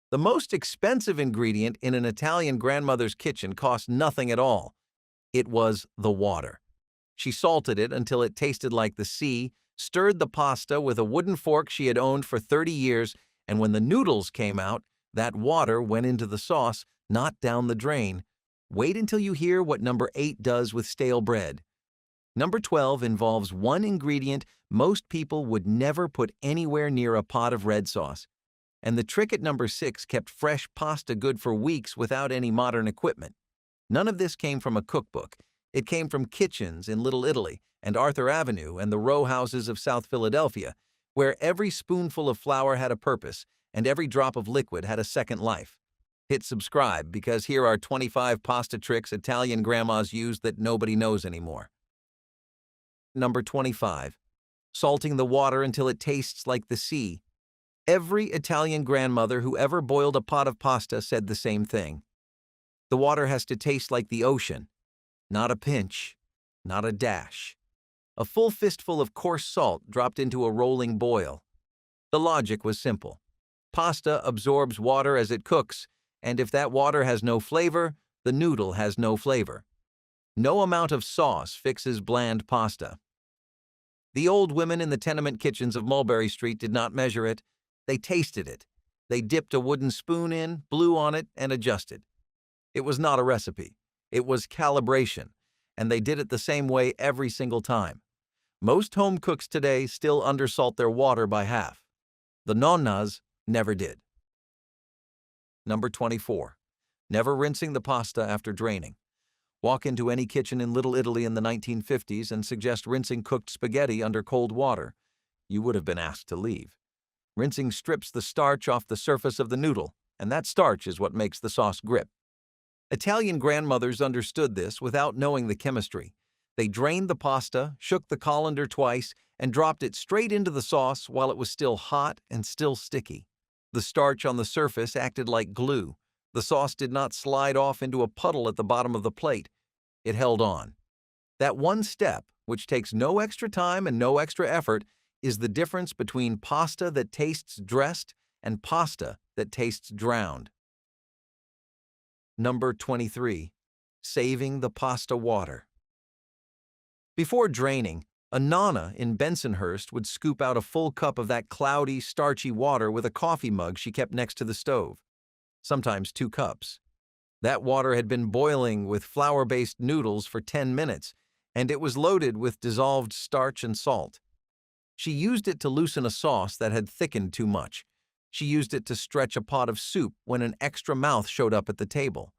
The most expensive ingredient in an Italian grandmother's kitchen cost nothing at all. It was the water. She salted it until it tasted like the sea, stirred the pasta with a wooden fork she had owned for 30 years, and when the noodles came out, that water went into the sauce, not down the drain. Wait until you hear what number 8 does with stale bread. Number 12 involves one ingredient most people would never put anywhere near a pot of red sauce. And the trick at number 6 kept fresh pasta good for weeks without any modern equipment. None of this came from a cookbook. It came from kitchens in Little Italy and Arthur Avenue and the row houses of South Philadelphia, where every spoonful of flour had a purpose and every drop of liquid had a second life. Hit subscribe because here are 25 pasta tricks Italian grandmas use that nobody knows anymore. Number 25. Salting the water until it tastes like the sea. Every Italian grandmother who ever boiled a pot of pasta said the same thing. The water has to taste like the ocean. Not a pinch, not a dash. A full fistful of coarse salt dropped into a rolling boil. The logic was simple. Pasta absorbs water as it cooks, and if that water has no flavor, the noodle has no flavor. No amount of sauce fixes bland pasta. The old women in the tenement kitchens of Mulberry Street did not measure it. They tasted it. They dipped a wooden spoon in, blew on it, and adjusted. It was not a recipe. It was calibration, and they did it the same way every single time. Most home cooks today still undersalt their water by half. The nonnas never did. Number 24. Never rinsing the pasta after draining. Walk into any kitchen in Little Italy in the 1950s and suggest rinsing cooked spaghetti under cold water. You would have been asked to leave. Rinsing strips the starch off the surface of the noodle, and that starch is what makes the sauce grip. Italian grandmothers understood this without knowing the chemistry. They drained the pasta, shook the colander twice, and dropped it straight into the sauce while it was still hot and still sticky. The starch on the surface acted like glue. The sauce did not slide off into a puddle at the bottom of the plate. It held on. That one step, which takes no extra time and no extra effort, is the difference between pasta that tastes dressed and pasta that tastes drowned. Number 23. Saving the pasta water. Before draining, a nonna in Bensonhurst would scoop out a full cup of that cloudy, starchy water with a coffee mug she kept next to the stove. Sometimes 2 cups. That water had been boiling with flour-based noodles for 10 minutes, and it was loaded with dissolved starch and salt. She used it to loosen a sauce that had thickened too much. She used it to stretch a pot of soup when an extra mouth showed up at the table.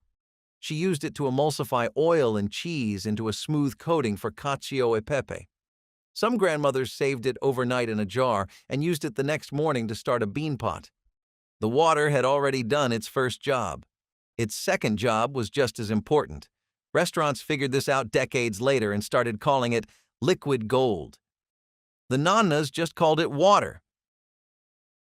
She used it to emulsify oil and cheese into a smooth coating for cacio e pepe. Some grandmothers saved it overnight in a jar and used it the next morning to start a bean pot. The water had already done its first job. Its second job was just as important. Restaurants figured this out decades later and started calling it liquid gold. The nonnas just called it water.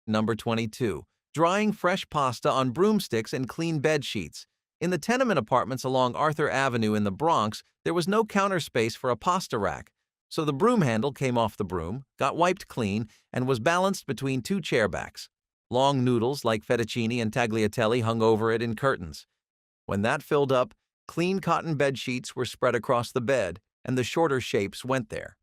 Number 22. Drying fresh pasta on broomsticks and clean bed sheets. In the tenement apartments along Arthur Avenue in the Bronx, there was no counter space for a pasta rack, so the broom handle came off the broom, got wiped clean, and was balanced between 2 chair backs. Long noodles like fettuccine and tagliatelle hung over it in curtains. When that filled up, clean cotton bed sheets were spread across the bed, and the shorter shapes went there.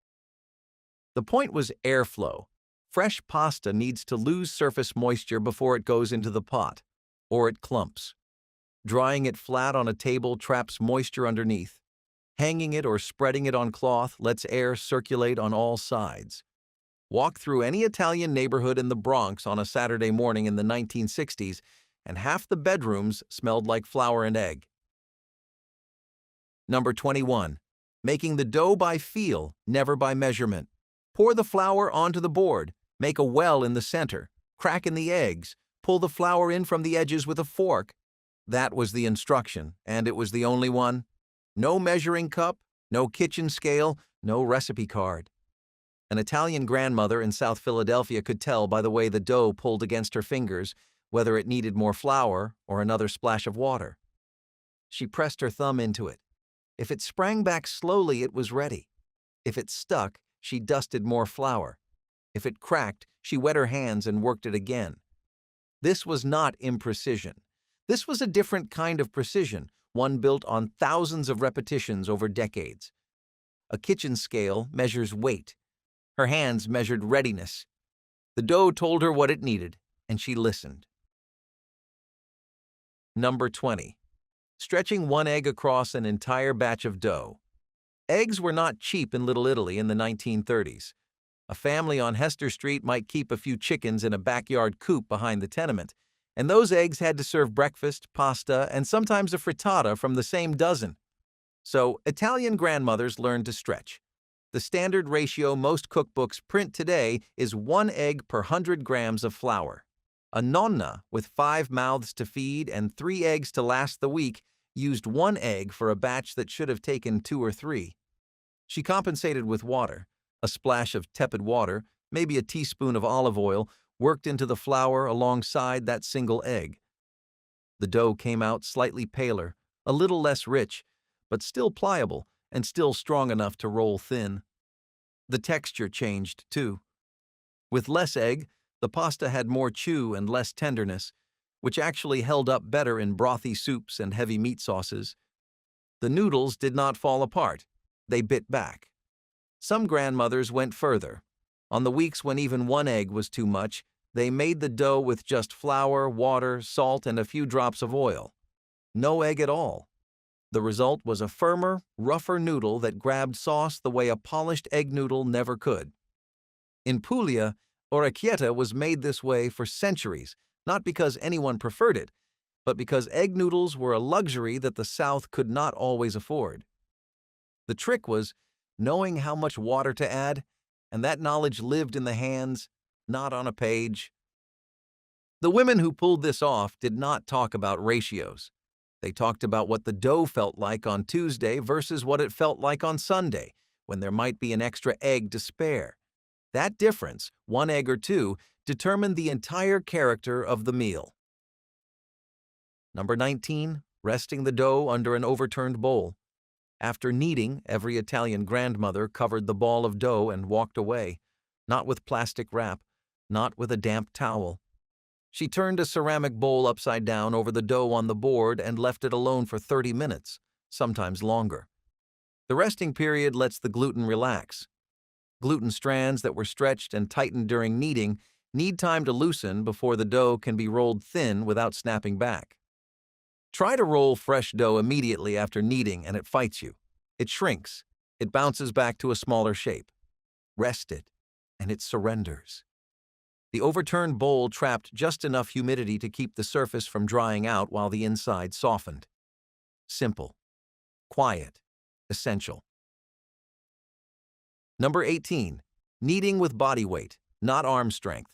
The point was airflow. Fresh pasta needs to lose surface moisture before it goes into the pot, or it clumps. Drying it flat on a table traps moisture underneath. Hanging it or spreading it on cloth lets air circulate on all sides. Walk through any Italian neighborhood in the Bronx on a Saturday morning in the 1960s, and half the bedrooms smelled like flour and egg. Number 21. Making the dough by feel, never by measurement. Pour the flour onto the board, make a well in the center, crack in the eggs, pull the flour in from the edges with a fork. That was the instruction, and it was the only one. No measuring cup, no kitchen scale, no recipe card. An Italian grandmother in South Philadelphia could tell by the way the dough pulled against her fingers whether it needed more flour or another splash of water. She pressed her thumb into it. If it sprang back slowly, it was ready. If it stuck, she dusted more flour. If it cracked, she wet her hands and worked it again. This was not imprecision. This was a different kind of precision, one built on thousands of repetitions over decades. A kitchen scale measures weight. Her hands measured readiness. The dough told her what it needed, and she listened. Number 20. Stretching one egg across an entire batch of dough. Eggs were not cheap in Little Italy in the 1930s. A family on Hester Street might keep a few chickens in a backyard coop behind the tenement, and those eggs had to serve breakfast, pasta, and sometimes a frittata from the same dozen. So Italian grandmothers learned to stretch. The standard ratio most cookbooks print today is 1 egg per 100 grams of flour. A nonna, with 5 mouths to feed and 3 eggs to last the week, used 1 egg for a batch that should have taken 2 or 3. She compensated with water. A splash of tepid water, maybe a teaspoon of olive oil, worked into the flour alongside that single egg. The dough came out slightly paler, a little less rich, but still pliable and still strong enough to roll thin. The texture changed, too. With less egg, the pasta had more chew and less tenderness, which actually held up better in brothy soups and heavy meat sauces. The noodles did not fall apart. They bit back. Some grandmothers went further. On the weeks when even 1 egg was too much, they made the dough with just flour, water, salt, and a few drops of oil. No egg at all. The result was a firmer, rougher noodle that grabbed sauce the way a polished egg noodle never could. In Puglia, orecchietta was made this way for centuries, not because anyone preferred it, but because egg noodles were a luxury that the South could not always afford. The trick was knowing how much water to add, and that knowledge lived in the hands, not on a page. The women who pulled this off did not talk about ratios. They talked about what the dough felt like on Tuesday versus what it felt like on Sunday, when there might be an extra egg to spare. That difference, 1 egg or 2, determined the entire character of the meal. Number 19, resting the dough under an overturned bowl. After kneading, every Italian grandmother covered the ball of dough and walked away, not with plastic wrap, not with a damp towel. She turned a ceramic bowl upside down over the dough on the board and left it alone for 30 minutes, sometimes longer. The resting period lets the gluten relax. Gluten strands that were stretched and tightened during kneading need time to loosen before the dough can be rolled thin without snapping back. Try to roll fresh dough immediately after kneading and it fights you. It shrinks. It bounces back to a smaller shape. Rest it, and it surrenders. The overturned bowl trapped just enough humidity to keep the surface from drying out while the inside softened. Simple, quiet, essential. Number 18, kneading with body weight, not arm strength.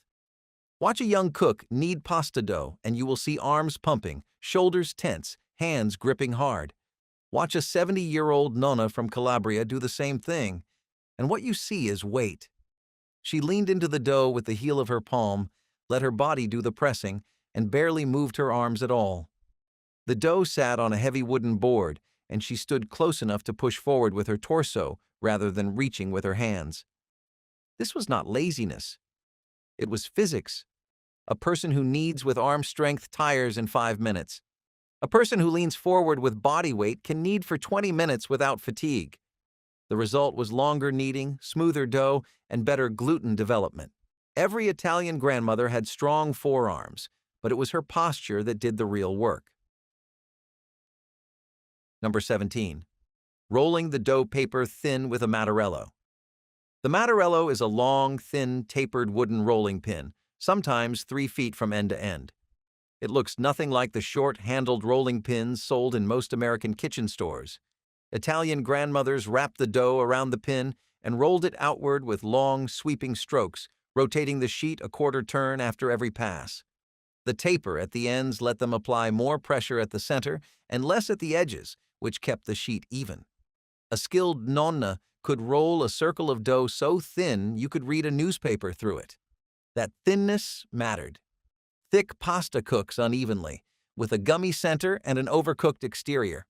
Watch a young cook knead pasta dough and you will see arms pumping, shoulders tense, hands gripping hard. Watch a 70-year-old nona from Calabria do the same thing, and what you see is weight. She leaned into the dough with the heel of her palm, let her body do the pressing, and barely moved her arms at all. The dough sat on a heavy wooden board, and she stood close enough to push forward with her torso rather than reaching with her hands. This was not laziness. It was physics. A person who kneads with arm strength tires in 5 minutes. A person who leans forward with body weight can knead for 20 minutes without fatigue. The result was longer kneading, smoother dough, and better gluten development. Every Italian grandmother had strong forearms, but it was her posture that did the real work. Number 17. Rolling the dough paper thin with a mattarello. The mattarello is a long, thin, tapered wooden rolling pin, sometimes 3 feet from end to end. It looks nothing like the short-handled rolling pins sold in most American kitchen stores. Italian grandmothers wrapped the dough around the pin and rolled it outward with long, sweeping strokes, rotating the sheet a quarter turn after every pass. The taper at the ends let them apply more pressure at the center and less at the edges, which kept the sheet even. A skilled nonna could roll a circle of dough so thin you could read a newspaper through it. That thinness mattered. Thick pasta cooks unevenly, with a gummy center and an overcooked exterior.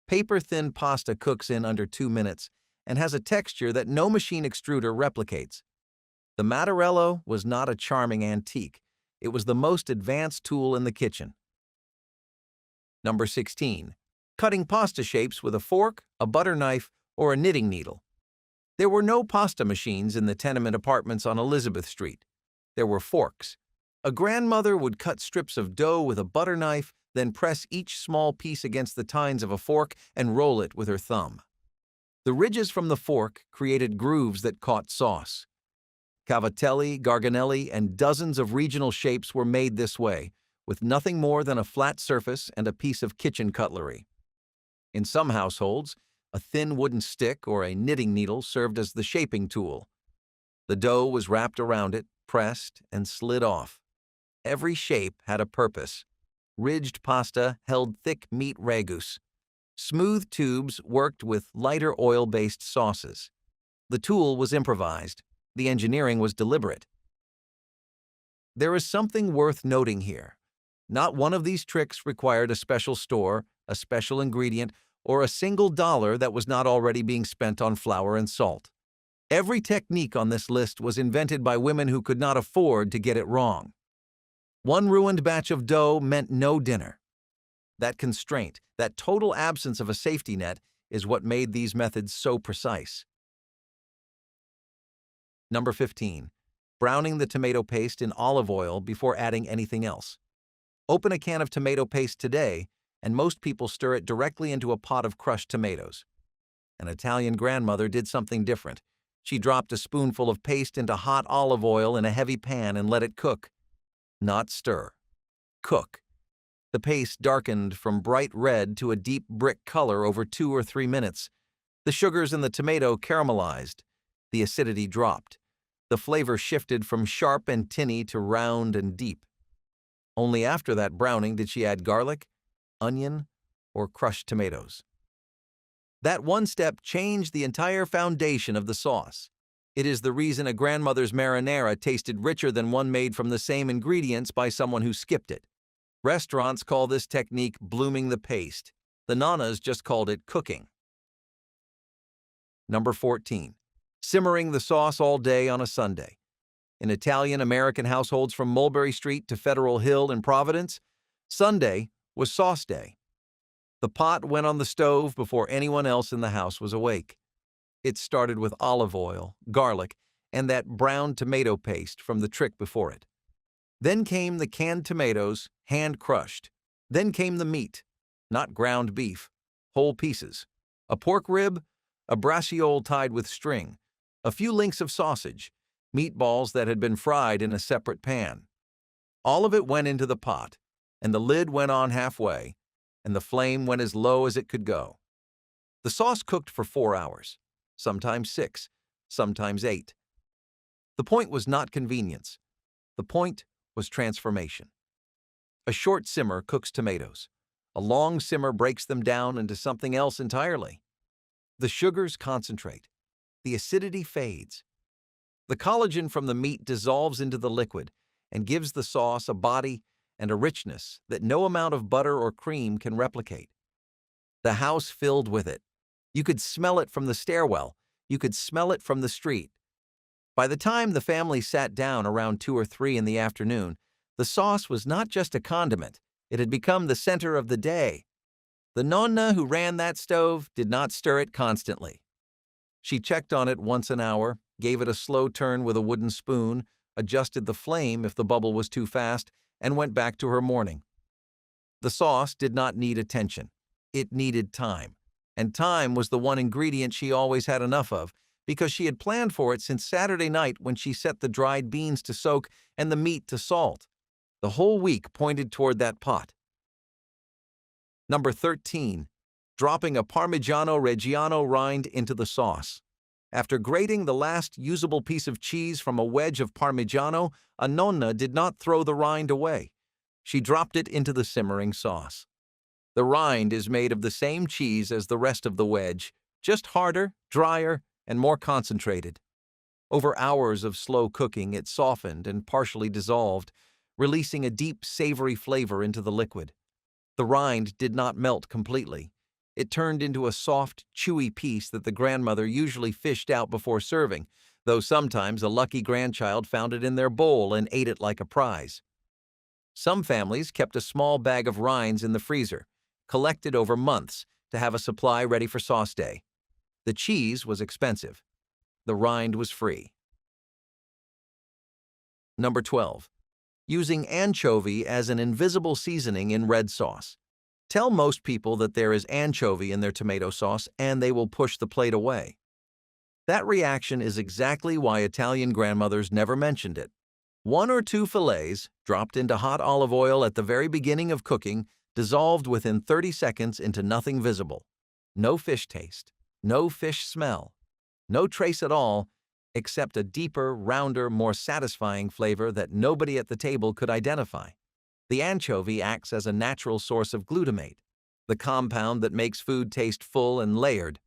Paper-thin pasta cooks in under 2 minutes and has a texture that no machine extruder replicates. The mattarello was not a charming antique. It was the most advanced tool in the kitchen. Number 16. Cutting pasta shapes with a fork, a butter knife, or a knitting needle. There were no pasta machines in the tenement apartments on Elizabeth Street. There were forks. A grandmother would cut strips of dough with a butter knife, then press each small piece against the tines of a fork and roll it with her thumb. The ridges from the fork created grooves that caught sauce. Cavatelli, garganelli, and dozens of regional shapes were made this way, with nothing more than a flat surface and a piece of kitchen cutlery. In some households, a thin wooden stick or a knitting needle served as the shaping tool. The dough was wrapped around it, pressed, and slid off. Every shape had a purpose. Ridged pasta held thick meat ragus. Smooth tubes worked with lighter oil-based sauces. The tool was improvised. The engineering was deliberate. There is something worth noting here. Not one of these tricks required a special store, a special ingredient, or a single dollar that was not already being spent on flour and salt. Every technique on this list was invented by women who could not afford to get it wrong. One ruined batch of dough meant no dinner. That constraint, that total absence of a safety net, is what made these methods so precise. Number 15. Browning the tomato paste in olive oil before adding anything else. Open a can of tomato paste today, and most people stir it directly into a pot of crushed tomatoes. An Italian grandmother did something different. She dropped a spoonful of paste into hot olive oil in a heavy pan and let it cook. Not stir. Cook. The paste darkened from bright red to a deep brick color over 2 or 3 minutes. The sugars in the tomato caramelized. The acidity dropped. The flavor shifted from sharp and tinny to round and deep. Only after that browning did she add garlic, onion, or crushed tomatoes. That one step changed the entire foundation of the sauce. It is the reason a grandmother's marinara tasted richer than one made from the same ingredients by someone who skipped it. Restaurants call this technique blooming the paste. The nonas just called it cooking. Number 14. Simmering the sauce all day on a Sunday. In Italian-American households from Mulberry Street to Federal Hill in Providence, Sunday was sauce day. The pot went on the stove before anyone else in the house was awake. It started with olive oil, garlic, and that brown tomato paste from the trick before it. Then came the canned tomatoes, hand-crushed. Then came the meat, not ground beef, whole pieces. A pork rib, a braciole tied with string, a few links of sausage, meatballs that had been fried in a separate pan. All of it went into the pot, and the lid went on halfway, and the flame went as low as it could go. The sauce cooked for 4 hours, sometimes 6, sometimes 8. The point was not convenience. The point was transformation. A short simmer cooks tomatoes. A long simmer breaks them down into something else entirely. The sugars concentrate. The acidity fades. The collagen from the meat dissolves into the liquid and gives the sauce a body and a richness that no amount of butter or cream can replicate. The house filled with it. You could smell it from the stairwell. You could smell it from the street. By the time the family sat down around 2 or 3 in the afternoon, the sauce was not just a condiment. It had become the center of the day. The nonna who ran that stove did not stir it constantly. She checked on it once an hour, gave it a slow turn with a wooden spoon, adjusted the flame if the bubble was too fast, and went back to her morning. The sauce did not need attention. It needed time. And time was the one ingredient she always had enough of, because she had planned for it since Saturday night when she set the dried beans to soak and the meat to salt. The whole week pointed toward that pot. Number 13. Dropping a Parmigiano Reggiano rind into the sauce. After grating the last usable piece of cheese from a wedge of Parmigiano, a nonna did not throw the rind away. She dropped it into the simmering sauce. The rind is made of the same cheese as the rest of the wedge, just harder, drier, and more concentrated. Over hours of slow cooking, it softened and partially dissolved, releasing a deep, savory flavor into the liquid. The rind did not melt completely. It turned into a soft, chewy piece that the grandmother usually fished out before serving, though sometimes a lucky grandchild found it in their bowl and ate it like a prize. Some families kept a small bag of rinds in the freezer, collected over months to have a supply ready for sauce day. The cheese was expensive. The rind was free. Number 12. Using anchovy as an invisible seasoning in red sauce. Tell most people that there is anchovy in their tomato sauce and they will push the plate away. That reaction is exactly why Italian grandmothers never mentioned it. 1 or 2 fillets, dropped into hot olive oil at the very beginning of cooking, dissolved within 30 seconds into nothing visible. No fish taste, no fish smell, no trace at all, except a deeper, rounder, more satisfying flavor that nobody at the table could identify. The anchovy acts as a natural source of glutamate, the compound that makes food taste full and layered.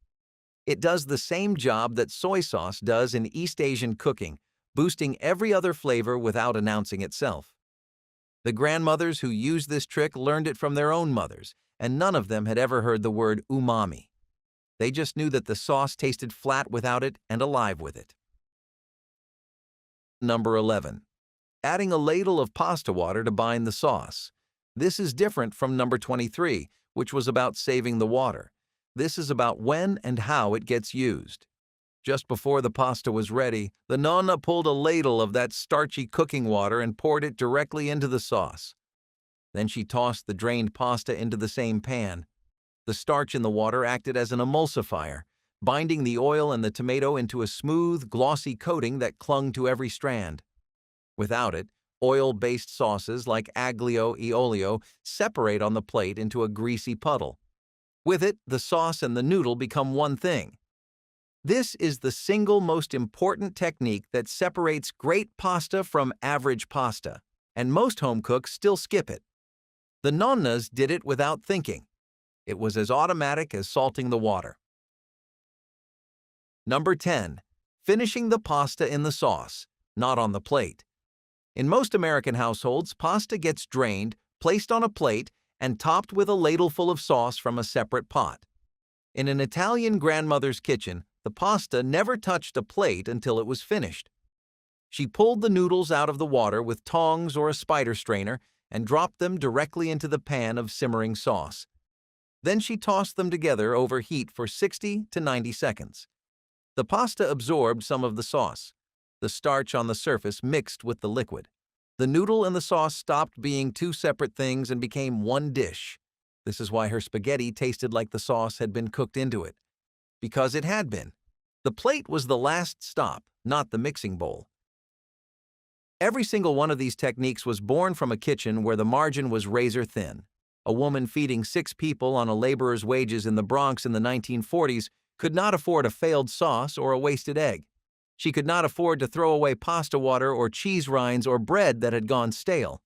It does the same job that soy sauce does in East Asian cooking, boosting every other flavor without announcing itself. The grandmothers who used this trick learned it from their own mothers, and none of them had ever heard the word umami. They just knew that the sauce tasted flat without it and alive with it. Number 11. Adding a ladle of pasta water to bind the sauce. This is different from number 23, which was about saving the water. This is about when and how it gets used. Just before the pasta was ready, the nonna pulled a ladle of that starchy cooking water and poured it directly into the sauce. Then she tossed the drained pasta into the same pan. The starch in the water acted as an emulsifier, binding the oil and the tomato into a smooth, glossy coating that clung to every strand. Without it, oil-based sauces like aglio e olio separate on the plate into a greasy puddle. With it, the sauce and the noodle become one thing. This is the single most important technique that separates great pasta from average pasta, and most home cooks still skip it. The nonnas did it without thinking. It was as automatic as salting the water. Number 10. Finishing the pasta in the sauce, not on the plate. In most American households, pasta gets drained, placed on a plate, and topped with a ladleful of sauce from a separate pot. In an Italian grandmother's kitchen, the pasta never touched a plate until it was finished. She pulled the noodles out of the water with tongs or a spider strainer and dropped them directly into the pan of simmering sauce. Then she tossed them together over heat for 60 to 90 seconds. The pasta absorbed some of the sauce. The starch on the surface mixed with the liquid. The noodle and the sauce stopped being 2 separate things and became one dish. This is why her spaghetti tasted like the sauce had been cooked into it. Because it had been. The plate was the last stop, not the mixing bowl. Every single one of these techniques was born from a kitchen where the margin was razor thin. A woman feeding 6 people on a laborer's wages in the Bronx in the 1940s could not afford a failed sauce or a wasted egg. She could not afford to throw away pasta water or cheese rinds or bread that had gone stale.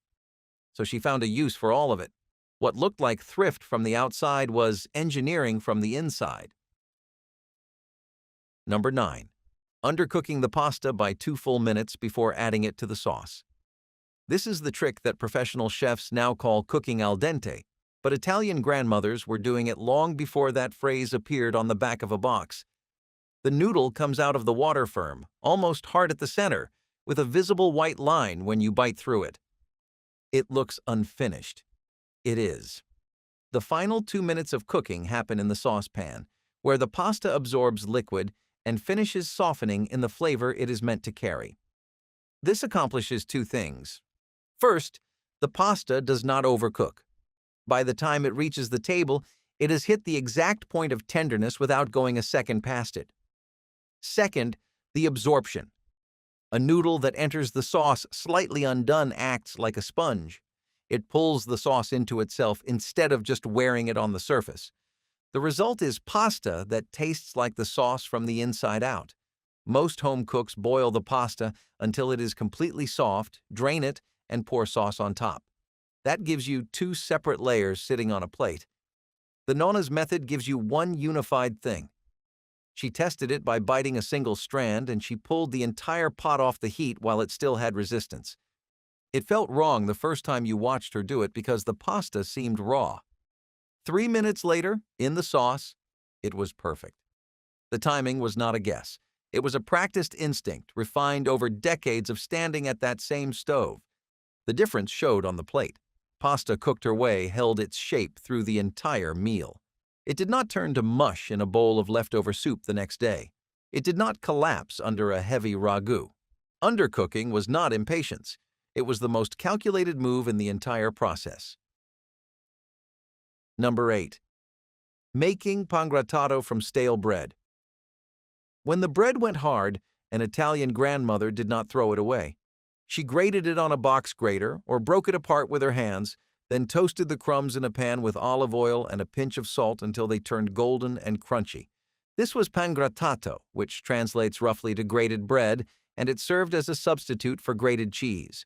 So she found a use for all of it. What looked like thrift from the outside was engineering from the inside. Number 9. Undercooking the pasta by 2 full minutes before adding it to the sauce. This is the trick that professional chefs now call cooking al dente, but Italian grandmothers were doing it long before that phrase appeared on the back of a box. The noodle comes out of the water firm, almost hard at the center, with a visible white line when you bite through it. It looks unfinished. It is. The final 2 minutes of cooking happen in the saucepan, where the pasta absorbs liquid and finishes softening in the flavor it is meant to carry. This accomplishes 2 things. First, the pasta does not overcook. By the time it reaches the table, it has hit the exact point of tenderness without going a second past it. Second, the absorption. A noodle that enters the sauce slightly undone acts like a sponge. It pulls the sauce into itself instead of just wearing it on the surface. The result is pasta that tastes like the sauce from the inside out. Most home cooks boil the pasta until it is completely soft, drain it, and pour sauce on top. That gives you 2 separate layers sitting on a plate. The nonna's method gives you one unified thing. She tested it by biting a single strand, and she pulled the entire pot off the heat while it still had resistance. It felt wrong the first time you watched her do it because the pasta seemed raw. 3 minutes later, in the sauce, it was perfect. The timing was not a guess. It was a practiced instinct, refined over decades of standing at that same stove. The difference showed on the plate. Pasta cooked her way held its shape through the entire meal. It did not turn to mush in a bowl of leftover soup the next day. It did not collapse under a heavy ragu. Undercooking was not impatience. It was the most calculated move in the entire process. Number 8. Making pangrattato from stale bread. When the bread went hard, an Italian grandmother did not throw it away. She grated it on a box grater or broke it apart with her hands, then toasted the crumbs in a pan with olive oil and a pinch of salt until they turned golden and crunchy. This was pangrattato, which translates roughly to grated bread, and it served as a substitute for grated cheese.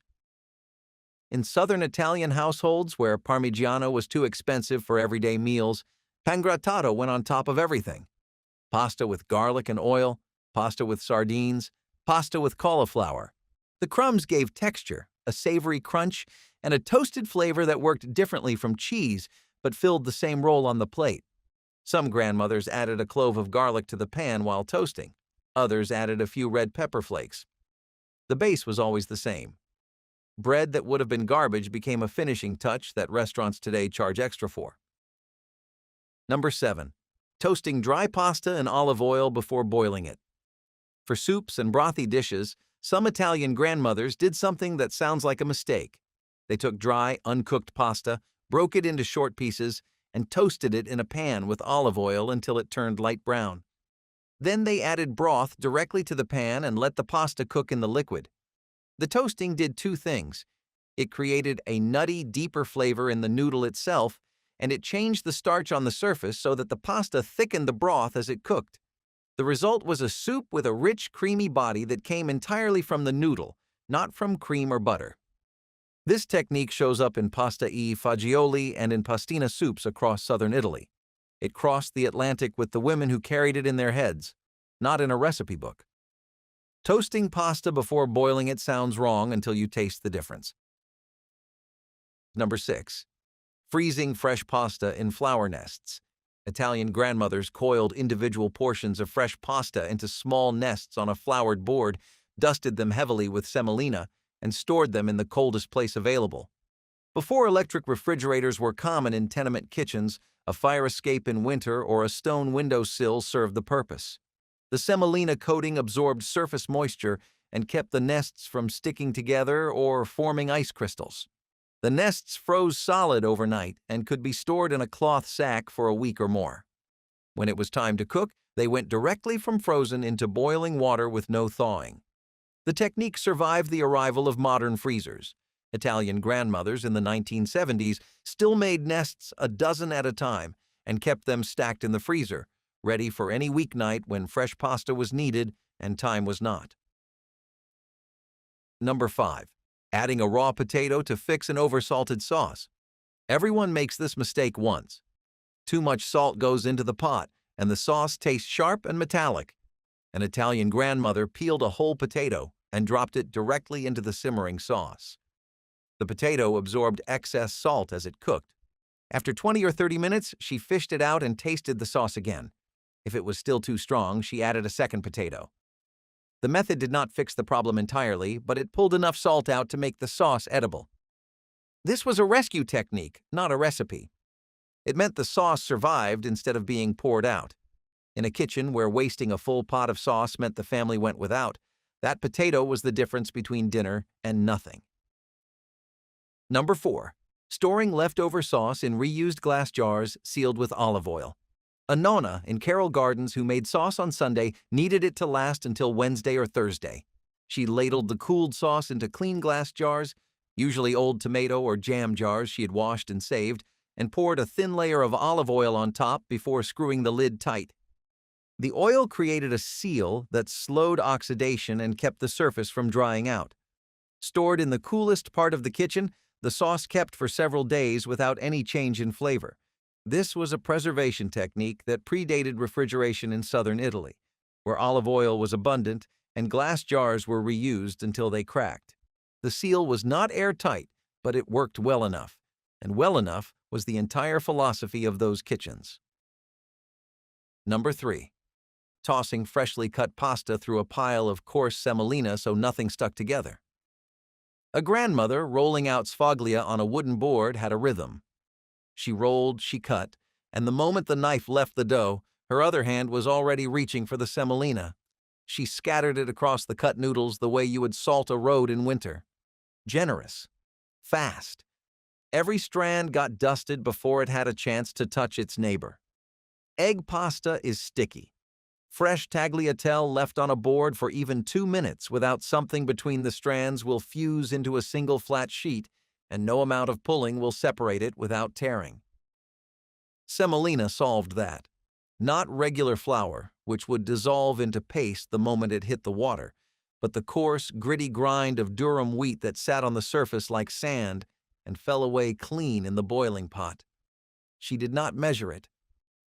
In southern Italian households where Parmigiano was too expensive for everyday meals, pangrattato went on top of everything. Pasta with garlic and oil, pasta with sardines, pasta with cauliflower. The crumbs gave texture, a savory crunch, and a toasted flavor that worked differently from cheese but filled the same role on the plate. Some grandmothers added a clove of garlic to the pan while toasting. Others added a few red pepper flakes. The base was always the same. Bread that would have been garbage became a finishing touch that restaurants today charge extra for. Number 7. Toasting dry pasta in olive oil before boiling it. For soups and brothy dishes, some Italian grandmothers did something that sounds like a mistake. They took dry, uncooked pasta, broke it into short pieces, and toasted it in a pan with olive oil until it turned light brown. Then they added broth directly to the pan and let the pasta cook in the liquid. The toasting did two things. It created a nutty, deeper flavor in the noodle itself, and it changed the starch on the surface so that the pasta thickened the broth as it cooked. The result was a soup with a rich, creamy body that came entirely from the noodle, not from cream or butter. This technique shows up in pasta e fagioli and in pastina soups across southern Italy. It crossed the Atlantic with the women who carried it in their heads, not in a recipe book. Toasting pasta before boiling it sounds wrong until you taste the difference. Number 6. Freezing fresh pasta in flower nests. Italian grandmothers coiled individual portions of fresh pasta into small nests on a floured board, dusted them heavily with semolina, and stored them in the coldest place available. Before electric refrigerators were common in tenement kitchens, a fire escape in winter or a stone windowsill served the purpose. The semolina coating absorbed surface moisture and kept the nests from sticking together or forming ice crystals. The nests froze solid overnight and could be stored in a cloth sack for a week or more. When it was time to cook, they went directly from frozen into boiling water with no thawing. The technique survived the arrival of modern freezers. Italian grandmothers in the 1970s still made nests a dozen at a time and kept them stacked in the freezer, ready for any weeknight when fresh pasta was needed and time was not. Number 5. Adding a raw potato to fix an oversalted sauce. Everyone makes this mistake once. Too much salt goes into the pot, and the sauce tastes sharp and metallic. An Italian grandmother peeled a whole potato and dropped it directly into the simmering sauce. The potato absorbed excess salt as it cooked. After 20 or 30 minutes, she fished it out and tasted the sauce again. If it was still too strong, she added a second potato. The method did not fix the problem entirely, but it pulled enough salt out to make the sauce edible. This was a rescue technique, not a recipe. It meant the sauce survived instead of being poured out. In a kitchen where wasting a full pot of sauce meant the family went without, that potato was the difference between dinner and nothing. Number 4. Storing leftover sauce in reused glass jars sealed with olive oil. A nona in Carroll Gardens who made sauce on Sunday needed it to last until Wednesday or Thursday. She ladled the cooled sauce into clean glass jars, usually old tomato or jam jars she had washed and saved, and poured a thin layer of olive oil on top before screwing the lid tight. The oil created a seal that slowed oxidation and kept the surface from drying out. Stored in the coolest part of the kitchen, the sauce kept for several days without any change in flavor. This was a preservation technique that predated refrigeration in southern Italy, where olive oil was abundant and glass jars were reused until they cracked. The seal was not airtight, but it worked well enough, and well enough was the entire philosophy of those kitchens. Number 3. Tossing freshly cut pasta through a pile of coarse semolina so nothing stuck together. A grandmother rolling out sfoglia on a wooden board had a rhythm. She rolled, she cut, and the moment the knife left the dough, her other hand was already reaching for the semolina. She scattered it across the cut noodles the way you would salt a road in winter. Generous. Fast. Every strand got dusted before it had a chance to touch its neighbor. Egg pasta is sticky. Fresh tagliatelle left on a board for even 2 minutes without something between the strands will fuse into a single flat sheet, and no amount of pulling will separate it without tearing. Semolina solved that. Not regular flour, which would dissolve into paste the moment it hit the water, but the coarse, gritty grind of durum wheat that sat on the surface like sand and fell away clean in the boiling pot. She did not measure it.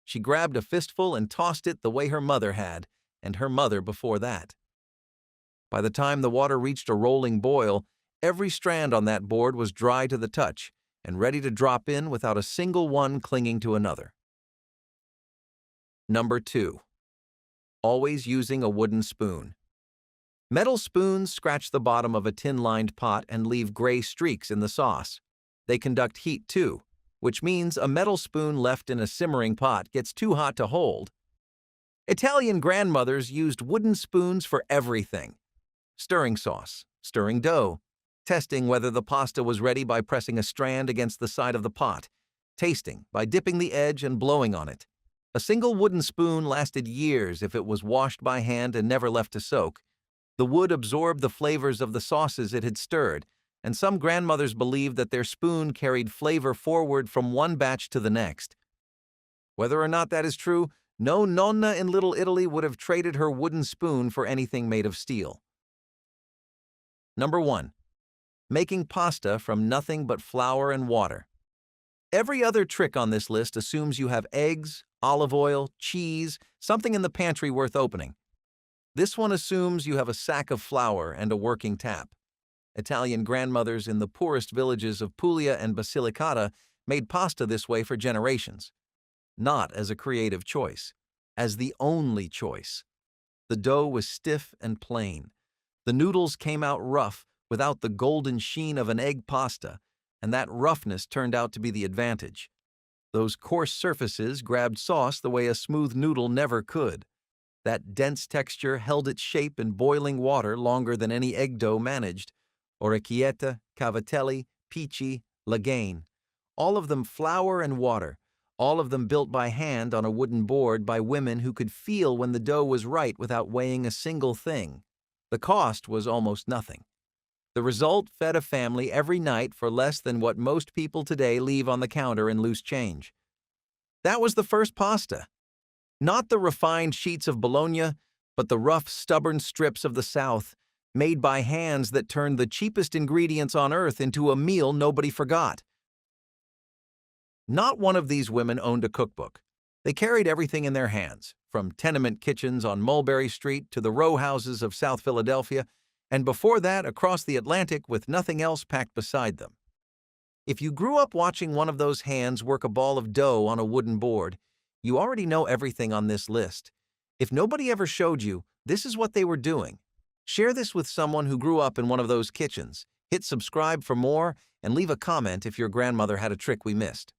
She grabbed a fistful and tossed it the way her mother had, and her mother before that. By the time the water reached a rolling boil, every strand on that board was dry to the touch and ready to drop in without a single one clinging to another. Number 2. Always using a wooden spoon. Metal spoons scratch the bottom of a tin-lined pot and leave gray streaks in the sauce. They conduct heat too, which means a metal spoon left in a simmering pot gets too hot to hold. Italian grandmothers used wooden spoons for everything. Stirring sauce, stirring dough, testing whether the pasta was ready by pressing a strand against the side of the pot, tasting by dipping the edge and blowing on it. A single wooden spoon lasted years if it was washed by hand and never left to soak. The wood absorbed the flavors of the sauces it had stirred, and some grandmothers believed that their spoon carried flavor forward from one batch to the next. Whether or not that is true, no nonna in Little Italy would have traded her wooden spoon for anything made of steel. Number 1. Making pasta from nothing but flour and water. Every other trick on this list assumes you have eggs, olive oil, cheese, something in the pantry worth opening. This one assumes you have a sack of flour and a working tap. Italian grandmothers in the poorest villages of Puglia and Basilicata made pasta this way for generations. Not as a creative choice, as the only choice. The dough was stiff and plain. The noodles came out rough without the golden sheen of an egg pasta, and that roughness turned out to be the advantage. Those coarse surfaces grabbed sauce the way a smooth noodle never could. That dense texture held its shape in boiling water longer than any egg dough managed. Orecchietta, cavatelli, pici, lagaine. All of them flour and water. All of them built by hand on a wooden board by women who could feel when the dough was right without weighing a single thing. The cost was almost nothing. The result fed a family every night for less than what most people today leave on the counter in loose change. That was the first pasta. Not the refined sheets of Bologna, but the rough, stubborn strips of the South, made by hands that turned the cheapest ingredients on earth into a meal nobody forgot. Not one of these women owned a cookbook. They carried everything in their hands, from tenement kitchens on Mulberry Street to the row houses of South Philadelphia, and before that across the Atlantic with nothing else packed beside them. If you grew up watching one of those hands work a ball of dough on a wooden board, you already know everything on this list. If nobody ever showed you, this is what they were doing. Share this with someone who grew up in one of those kitchens. Hit subscribe for more, and leave a comment if your grandmother had a trick we missed.